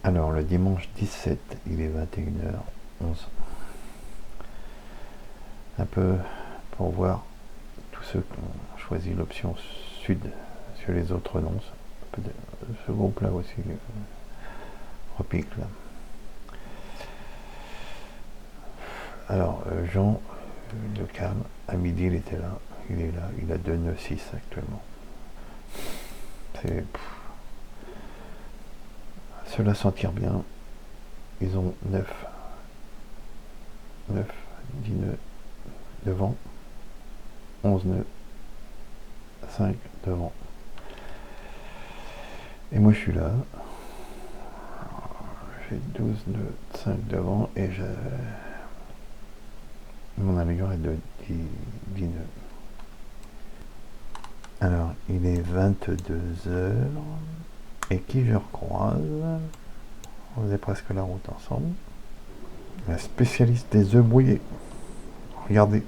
Alors le dimanche 17, il est 21h11. Un peu pour voir tous ceux qui ont choisi l'option sud sur les autres non. Ce groupe là aussi repique là. Alors Jean le Cam, à midi il était là, il est là, il a 2 nœuds 6 actuellement. C'est cela s'en tire bien. Ils ont 9, 10 nœuds devant, 11 nœuds, 5 devant. Et moi je suis là, j'ai 12 nœuds, 5 devant et mon amélioré est de 10 nœuds. Alors il est 22h et qui je recroise, on faisait presque la route ensemble, la spécialiste des œufs brouillés. Regardez.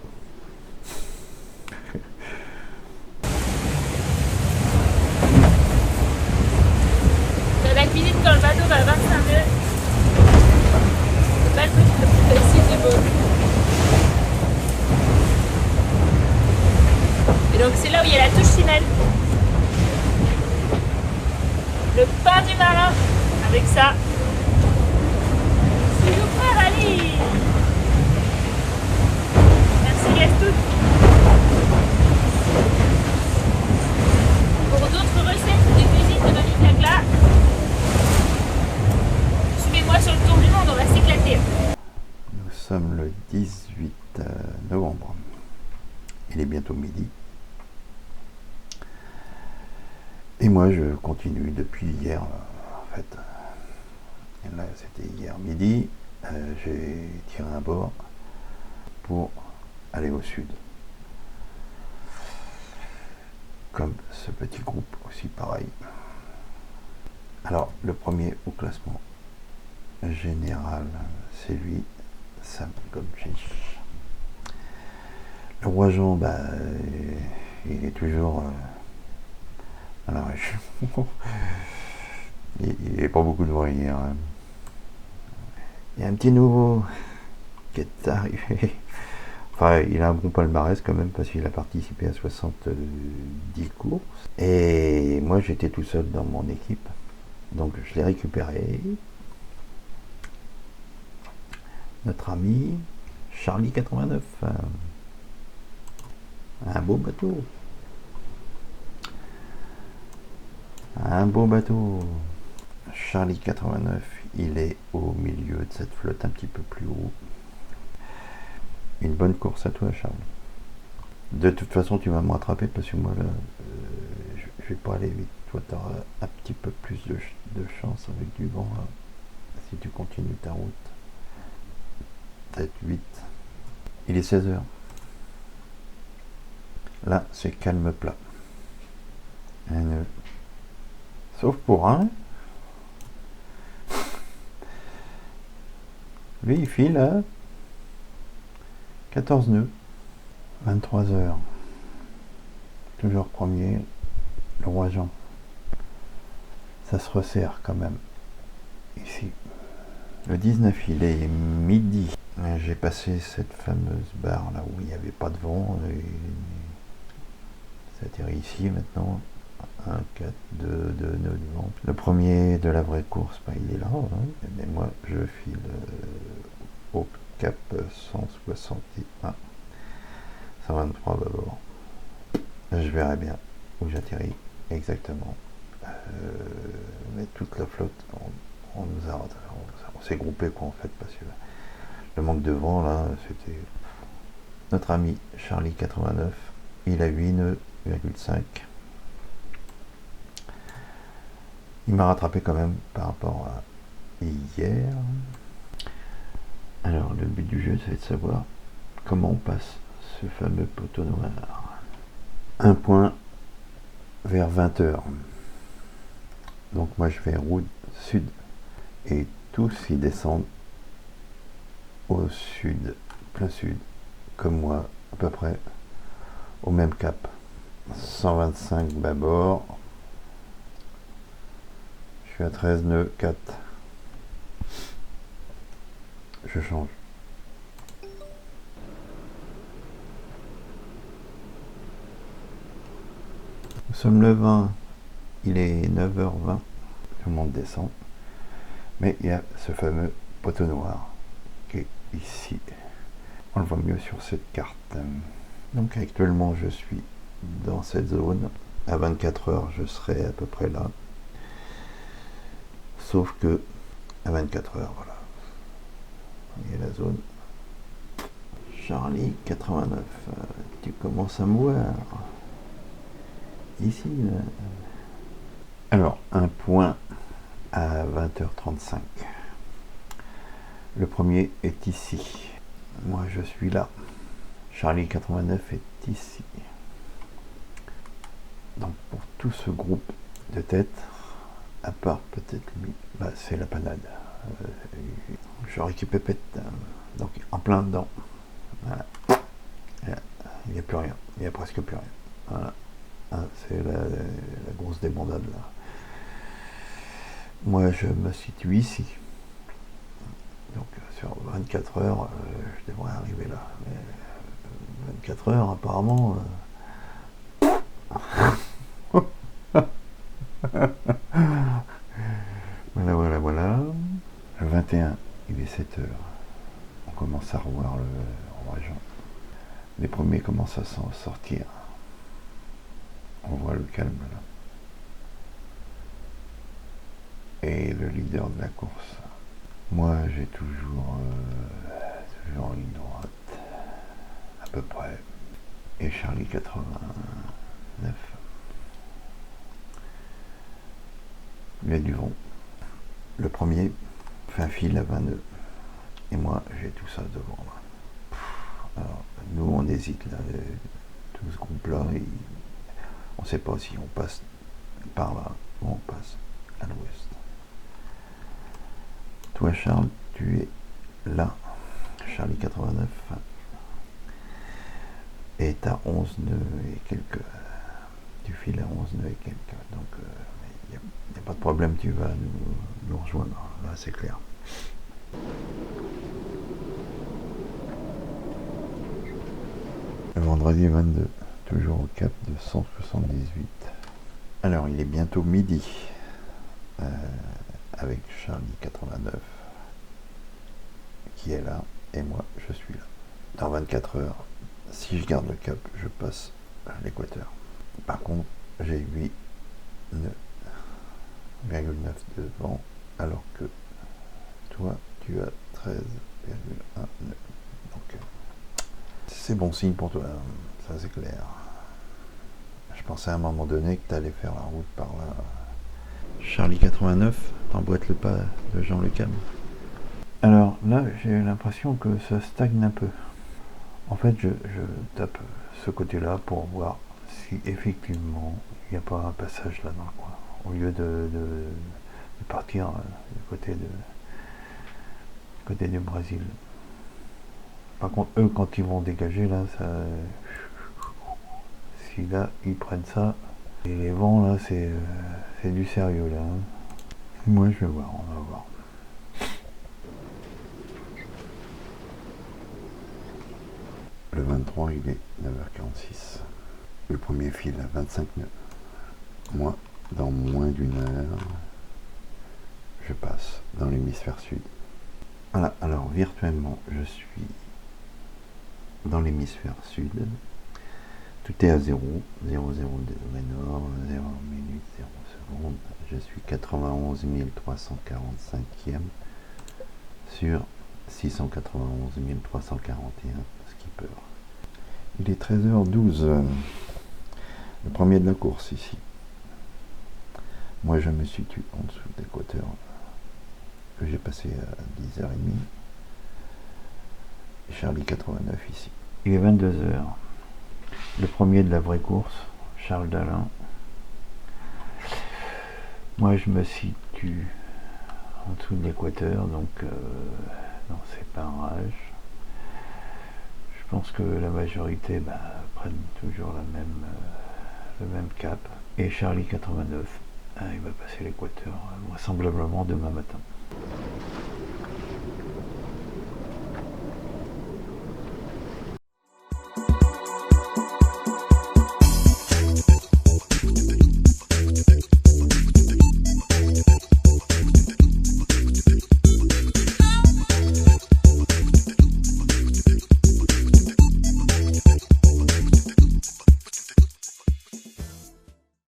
La cuisine quand le bateau va à 25 nœuds. C'est pas le truc le plus facile du monde. Et donc c'est là où il y a la touche finale. Le pain du marin. Avec ça. Super Ali. Merci Gaston. Pour d'autres recettes de cuisine de Mamie Cacla, suivez-moi sur le tour du monde, on va s'éclater. Nous sommes le 18 novembre. Il est bientôt midi. Et moi je continue depuis hier en fait. Et là c'était hier midi. J'ai tiré un bord pour aller au sud. Comme ce petit groupe aussi pareil. Alors le premier au classement général, c'est lui, Sam Gomchi. Le roi Jean, bah, il est toujours alors, il n'est pas beaucoup de bruit hier. Hein. Il y a un petit nouveau qui est arrivé. Enfin, il a un bon palmarès quand même parce qu'il a participé à 70 courses. Et moi, j'étais tout seul dans mon équipe. Donc, je l'ai récupéré. Notre ami Charlie 89. Un beau bateau. Un beau bateau. Charlie 89, il est au milieu de cette flotte un petit peu plus haut. Une bonne course à toi, Charles. De toute façon, tu vas me rattraper parce que moi, là, je vais pas aller vite. Toi, tu auras un petit peu plus de chance avec du vent, là, si tu continues ta route. Peut-être 8. Il est 16h. Là, c'est calme plat. Sauf pour un. Lui, il file à 14 nœuds. 23h. Toujours premier. Le roi Jean. Ça se resserre quand même. Ici. Le 19, il est midi. J'ai passé cette fameuse barre là où il n'y avait pas de vent. Et ça atterrit ici maintenant. 1, 4, 2 nœuds de vent. Le premier de la vraie course, bah, il est là. Hein. Mais moi, je file au cap 161. 123 d'abord. Je verrai bien où j'atterris exactement. Mais toute la flotte, on s'est groupé quoi en fait parce que le manque de vent là, c'était notre ami Charlie 89. Il a 8 nœuds, 5. Il m'a rattrapé quand même par rapport à hier. Alors le but du jeu, c'est de savoir comment on passe ce fameux poteau noir. Un point vers 20h. Donc moi je vais route sud et tous ils descendent au sud, plein sud, comme moi à peu près au même cap. 125 bâbord. Je suis à 13 nœuds 4. je change. Nous sommes le 20, il est 9h20, tout le monde descend. Mais il y a ce fameux poteau noir qui est ici. On le voit mieux sur cette carte. Donc actuellement je suis dans cette zone. À 24 heures je serai à peu près là. Sauf que à 24 heures, voilà. Il y a la zone. Charlie 89, tu commences à me voir. Ici, là. Alors, un point à 20h35. Le premier est ici. Moi, je suis là. Charlie 89 est ici. Donc, pour tout ce groupe de têtes, à part peut-être lui, bah, c'est la panade. J'aurais qui pépette. Donc, en plein dedans. Voilà. Il n'y a plus rien. Il n'y a presque plus rien. Voilà. C'est la grosse débandade là. Moi, je me situe ici. Donc, sur 24 heures, je devrais arriver là. Mais 24 heures, apparemment. Voilà. Le 21, il est 7 heures. On commence à revoir le ragent. Les premiers commencent à s'en sortir. On voit le calme là. Et le leader de la course. Moi, j'ai toujours en ligne droite, à peu près. Et Charlie 89. Il y a du vent. Le premier fait un fil à 22. Et moi, j'ai tout ça devant moi. Alors, nous, on hésite là. Tout ce groupe-là, on ne sait pas si on passe par là ou on passe à l'ouest. Toi, Charles, tu es là. Charlie 89. Et tu as 11 nœuds et quelques. Tu files à 11 nœuds et quelques. Donc, il n'y a pas de problème, tu vas nous rejoindre. Là, c'est clair. Le vendredi 22, toujours au cap de 178. Alors, il est bientôt midi. Avec Charlie 89 qui est là et moi je suis là. Dans 24 heures, si je garde le cap, je passe à l'équateur. Par contre, j'ai 8,9 de vent alors que toi tu as 13,1 nœuds. Donc c'est bon signe pour toi, ça c'est clair. Je pensais à un moment donné que tu allais faire la route par là. Charlie 89, t'emboîtes le pas de Jean Le Cam. Alors là, j'ai l'impression que ça stagne un peu. En fait, je tape ce côté-là pour voir si effectivement il n'y a pas un passage là dans le coin. Au lieu de partir du côté du Brésil. Par contre, eux, quand ils vont dégager là, ça, si là ils prennent ça, et les vents là, c'est du sérieux là. Moi, je vais voir, on va voir. Le 23, il est 9h46. Le premier fil à 25 nœuds. Moi, dans moins d'une heure, je passe dans l'hémisphère sud. Voilà, alors virtuellement, je suis dans l'hémisphère sud. Tout est à 0, 0 degré nord, 0 minute, 0 seconde. Je suis 91 345e sur 691 341 skipper. Il est 13h12, le premier de la course ici. Moi je me situe en dessous de l'équateur que j'ai passé à 10h30. Et Charlie 89 ici. Il est 22h. Le premier de la vraie course, Charles Dalin. Moi je me situe en dessous de l'équateur, donc dans ces parages. Je pense que la majorité prennent toujours le même cap. Et Charlie 89, il va passer l'équateur vraisemblablement demain matin.